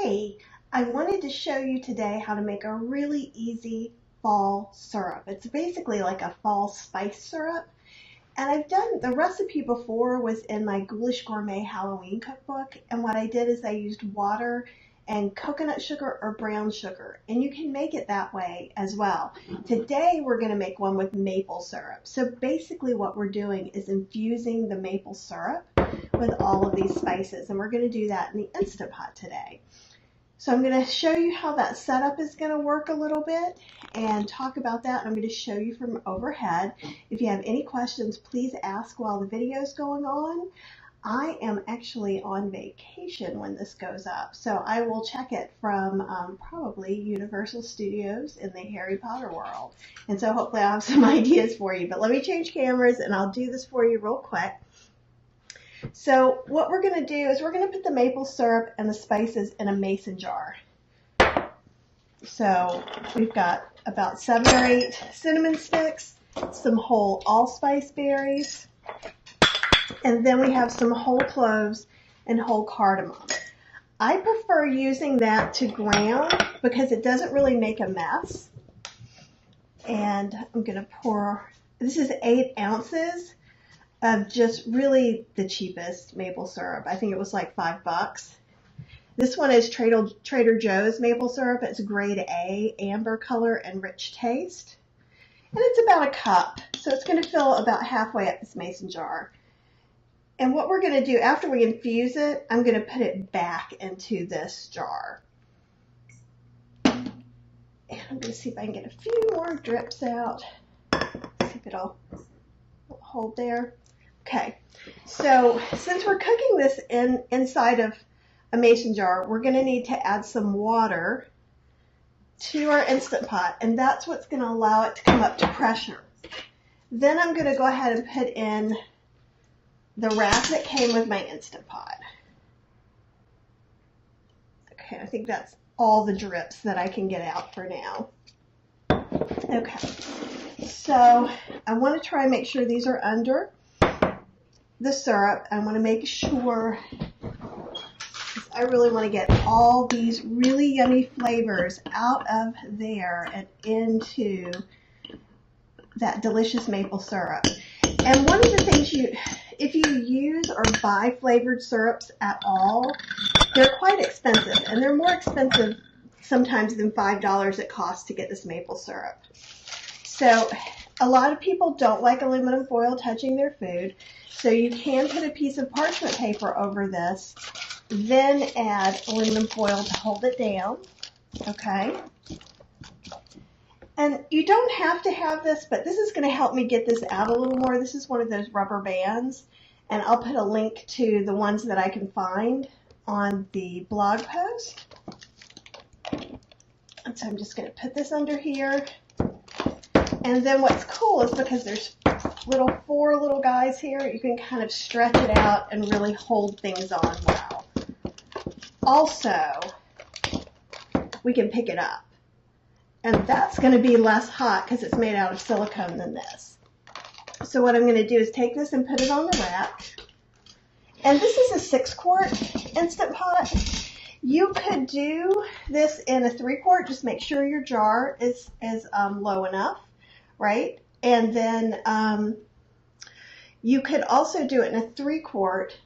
Hey, I wanted to show you today how to make a really easy fall syrup. It's basically like a fall spice syrup. And I've done the recipe before was in my Ghoulish Gourmet Halloween cookbook. And what I did is I used water and coconut sugar or brown sugar. And you can make it that way as well. Today we're going to make one with maple syrup. So basically what we're doing is infusing the maple syrup with all of these spices. And we're going to do that in the Instant Pot today. So I'm going to show you how that setup is going to work a little bit and talk about that. I'm going to show you from overhead. If you have any questions, please ask while the video is going on. I am actually on vacation when this goes up, so I will check it from probably Universal Studios in the Harry Potter world. And so hopefully I'll have some ideas for you. But let me change cameras and I'll do this for you real quick. So what we're going to do is we're going to put the maple syrup and the spices in a mason jar. So we've got about 7 or 8 cinnamon sticks, some whole allspice berries, and then we have some whole cloves and whole cardamom. I prefer using that to ground because it doesn't really make a mess. And I'm going to pour, this is 8 ounces. Of just really the cheapest maple syrup. I think it was like $5. This one is Trader Joe's maple syrup. It's grade A, amber color and rich taste. And it's about a cup. So it's going to fill about halfway up this mason jar. And what we're going to do after we infuse it, I'm going to put it back into this jar. And I'm going to see if I can get a few more drips out. See if it'll hold there. Okay, so since we're cooking this inside of a mason jar, we're going to need to add some water to our Instant Pot, and that's what's going to allow it to come up to pressure. Then I'm going to go ahead and put in the wrap that came with my Instant Pot. Okay, I think that's all the drips that I can get out for now. Okay, so I want to try and make sure these are under the syrup. I want to make sure, I really want to get all these really yummy flavors out of there and into that delicious maple syrup. And one of the things if you use or buy flavored syrups at all, they're quite expensive, and they're more expensive sometimes than $5 it costs to get this maple syrup. So a lot of people don't like aluminum foil touching their food. So you can put a piece of parchment paper over this, then add aluminum foil to hold it down, okay? And you don't have to have this, but this is going to help me get this out a little more. This is one of those rubber bands, and I'll put a link to the ones that I can find on the blog post. And so I'm just going to put this under here. And then what's cool is because there's 4 little guys here, you can kind of stretch it out and really hold things on well. Also, we can pick it up. And that's going to be less hot because it's made out of silicone than this. So what I'm going to do is take this and put it on the rack. And this is a 6-quart Instant Pot. You could do this in a 3-quart. Just make sure your jar is low enough, right? And then you could also do it in a 3-quart.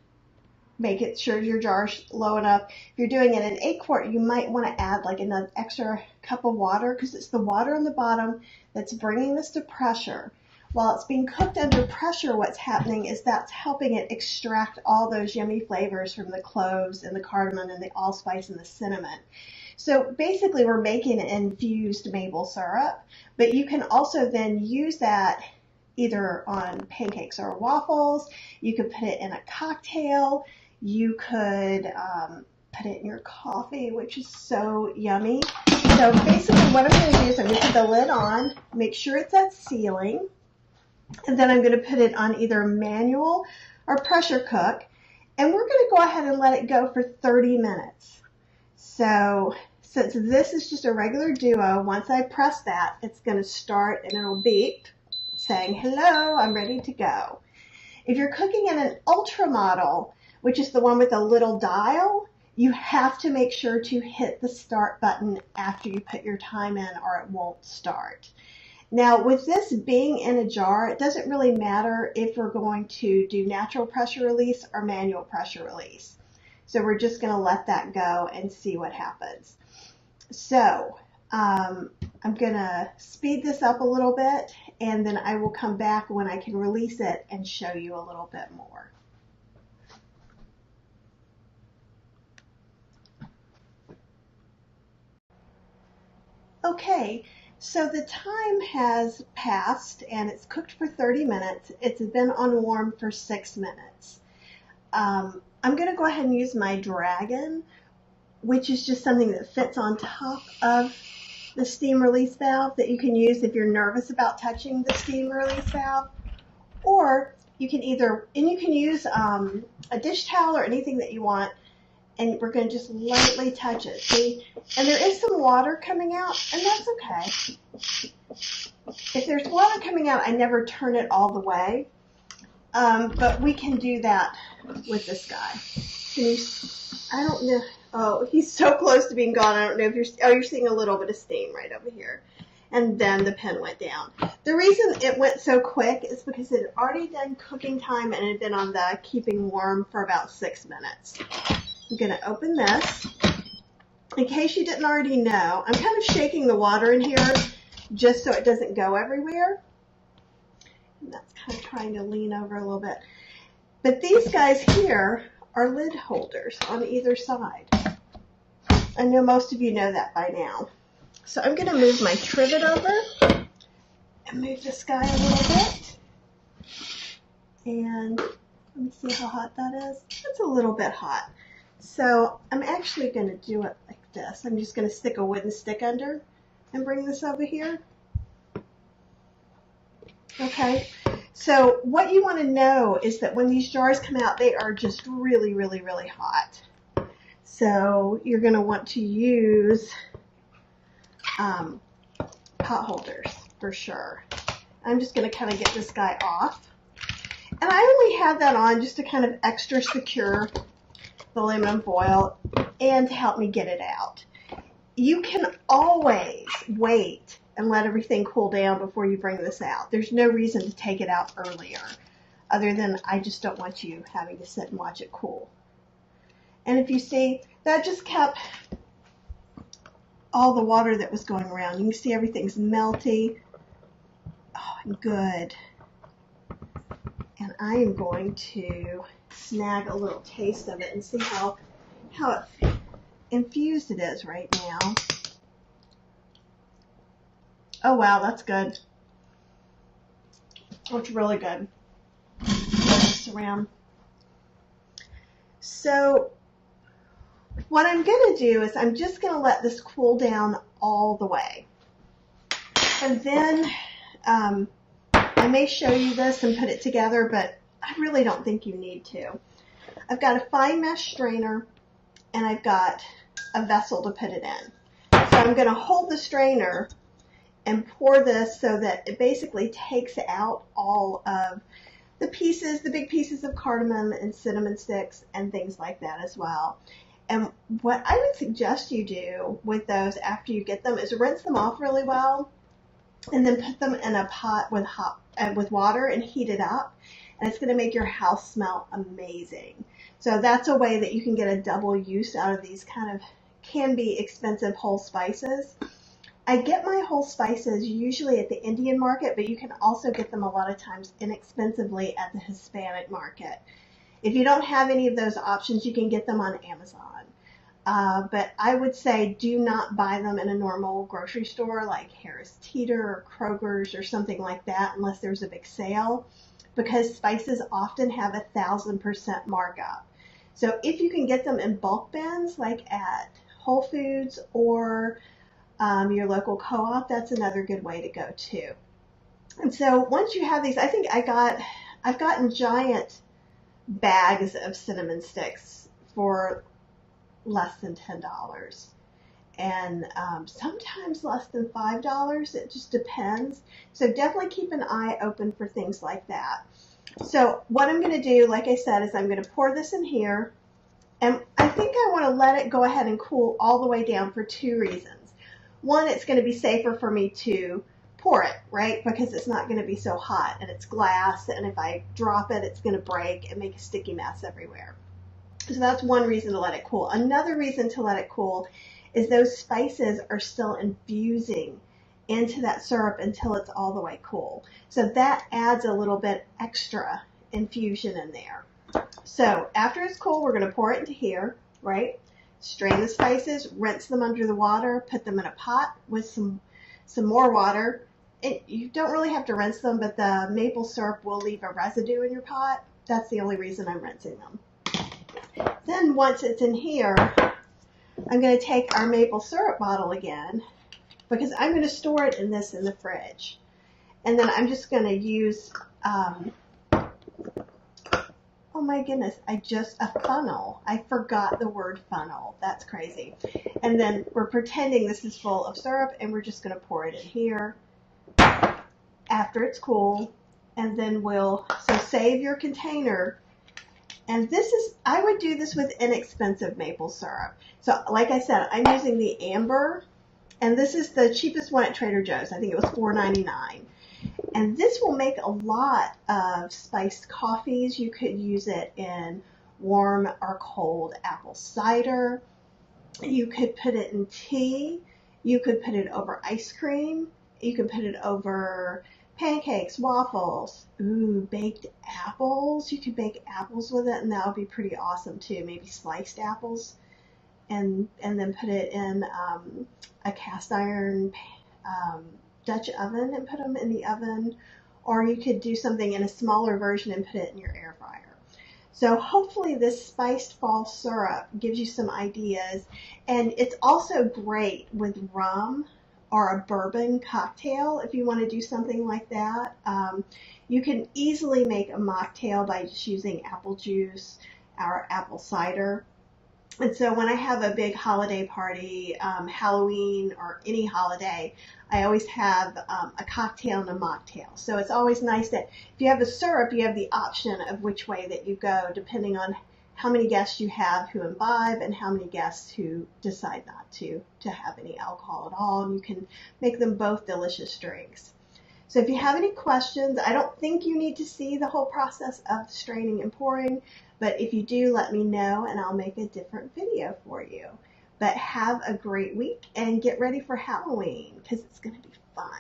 Make it sure your jar's low enough. If you're doing it in 8-quart, you might want to add like an extra cup of water because it's the water on the bottom that's bringing this to pressure. While it's being cooked under pressure, what's happening is that's helping it extract all those yummy flavors from the cloves and the cardamom and the allspice and the cinnamon. So basically we're making an infused maple syrup, but you can also then use that either on pancakes or waffles. You could put it in a cocktail. You could put it in your coffee, which is so yummy. So basically what I'm going to do is I'm going to put the lid on, make sure it's at sealing, and then I'm going to put it on either manual or pressure cook, and we're going to go ahead and let it go for 30 minutes. So since this is just a regular duo, once I press that, it's going to start and it'll beep saying, hello, I'm ready to go. If you're cooking in an ultra model, which is the one with a little dial, You have to make sure to hit the start button after you put your time in or it won't start. Now with this being in a jar, it doesn't really matter if we're going to do natural pressure release or manual pressure release. So we're just going to let that go and see what happens. So I'm going to speed this up a little bit, and then I will come back when I can release it and show you a little bit more. Okay, so the time has passed and it's cooked for 30 minutes. It's been on warm for 6 minutes. I'm going to go ahead and use my dragon, which is just something that fits on top of the steam release valve that you can use if you're nervous about touching the steam release valve. Or you can use a dish towel or anything that you want, and we're going to just lightly touch it. See? And there is some water coming out, and that's okay. If there's water coming out, I never turn it all the way. But we can do that with this guy. I don't know. Oh, he's so close to being gone. I don't know if you're seeing a little bit of steam right over here. And then the pen went down. The reason it went so quick is because it had already done cooking time and it had been on the keeping warm for about 6 minutes. I'm going to open this. In case you didn't already know, I'm kind of shaking the water in here just so it doesn't go everywhere. And that's kind of trying to lean over a little bit. But these guys here are lid holders on either side. I know most of you know that by now. So I'm going to move my trivet over and move this guy a little bit. And let me see how hot that is. It's a little bit hot. So I'm actually going to do it like this. I'm just going to stick a wooden stick under and bring this over here. Okay. So what you want to know is that when these jars come out, they are just really, really, really hot. So you're going to want to use pot holders for sure. I'm just going to kind of get this guy off. And I only have that on just to kind of extra secure the aluminum foil and to help me get it out. You can always wait and let everything cool down before you bring this out. There's no reason to take it out earlier, other than I just don't want you having to sit and watch it cool. And if you see, that just kept all the water that was going around. You can see everything's melty. Oh, and good. And I am going to snag a little taste of it and see how infused it is right now. Oh wow, that's good. It's really good. This around. So what I'm going to do is I'm just going to let this cool down all the way. And then I may show you this and put it together, but I really don't think you need to. I've got a fine mesh strainer and I've got a vessel to put it in. So I'm going to hold the strainer and pour this so that it basically takes out all of the pieces, the big pieces of cardamom and cinnamon sticks and things like that as well. And what I would suggest you do with those after you get them is rinse them off really well and then put them in a pot with water and heat it up. And it's going to make your house smell amazing. So that's a way that you can get a double use out of these kind of can be expensive whole spices. I get my whole spices usually at the Indian market, but you can also get them a lot of times inexpensively at the Hispanic market. If you don't have any of those options, you can get them on Amazon. But I would say do not buy them in a normal grocery store like Harris Teeter or Kroger's or something like that unless there's a big sale, because spices often have 1,000% markup. So if you can get them in bulk bins like at Whole Foods or your local co-op, that's another good way to go too. And so once you have these, I think I've gotten giant bags of cinnamon sticks for less than $10 and sometimes less than $5. It just depends. So definitely keep an eye open for things like that. So what I'm going to do, like I said, is I'm going to pour this in here, and I think I want to let it go ahead and cool all the way down for two reasons. One, it's going to be safer for me to pour it, right? Because it's not going to be so hot and it's glass, and if I drop it, it's going to break and make a sticky mess everywhere. So that's one reason to let it cool. Another reason to let it cool is those spices are still infusing into that syrup until it's all the way cool. So that adds a little bit extra infusion in there. So after it's cool, we're going to pour it into here, right? Strain the spices, rinse them under the water, put them in a pot with some more water. You don't really have to rinse them, but the maple syrup will leave a residue in your pot. That's the only reason I'm rinsing them. Then once it's in here, I'm going to take our maple syrup bottle again, because I'm going to store it in the fridge. And then I'm just going to use, oh my goodness, a funnel. I forgot the word funnel. That's crazy. And then we're pretending this is full of syrup, and we're just going to pour it in here after it's cool. And then so save your container. And I would do this with inexpensive maple syrup. So like I said, I'm using the amber, and this is the cheapest one at Trader Joe's. I think it was $4.99. And this will make a lot of spiced coffees. You could use it in warm or cold apple cider. You could put it in tea. You could put it over ice cream. You could put it over pancakes, waffles. Ooh, baked apples. You could bake apples with it, and that would be pretty awesome too. Maybe sliced apples, and then put it in a cast iron Dutch oven and put them in the oven. Or you could do something in a smaller version and put it in your air fryer. So hopefully this spiced fall syrup gives you some ideas. And it's also great with rum or a bourbon cocktail if you want to do something like that. You can easily make a mocktail by just using apple juice or apple cider. And so when I have a big holiday party, Halloween or any holiday, I always have a cocktail and a mocktail. So it's always nice that if you have a syrup, you have the option of which way that you go, depending on how many guests you have who imbibe and how many guests who decide not to have any alcohol at all. And you can make them both delicious drinks. So if you have any questions, I don't think you need to see the whole process of straining and pouring, but if you do, let me know and I'll make a different video for you. But have a great week and get ready for Halloween because it's going to be fun.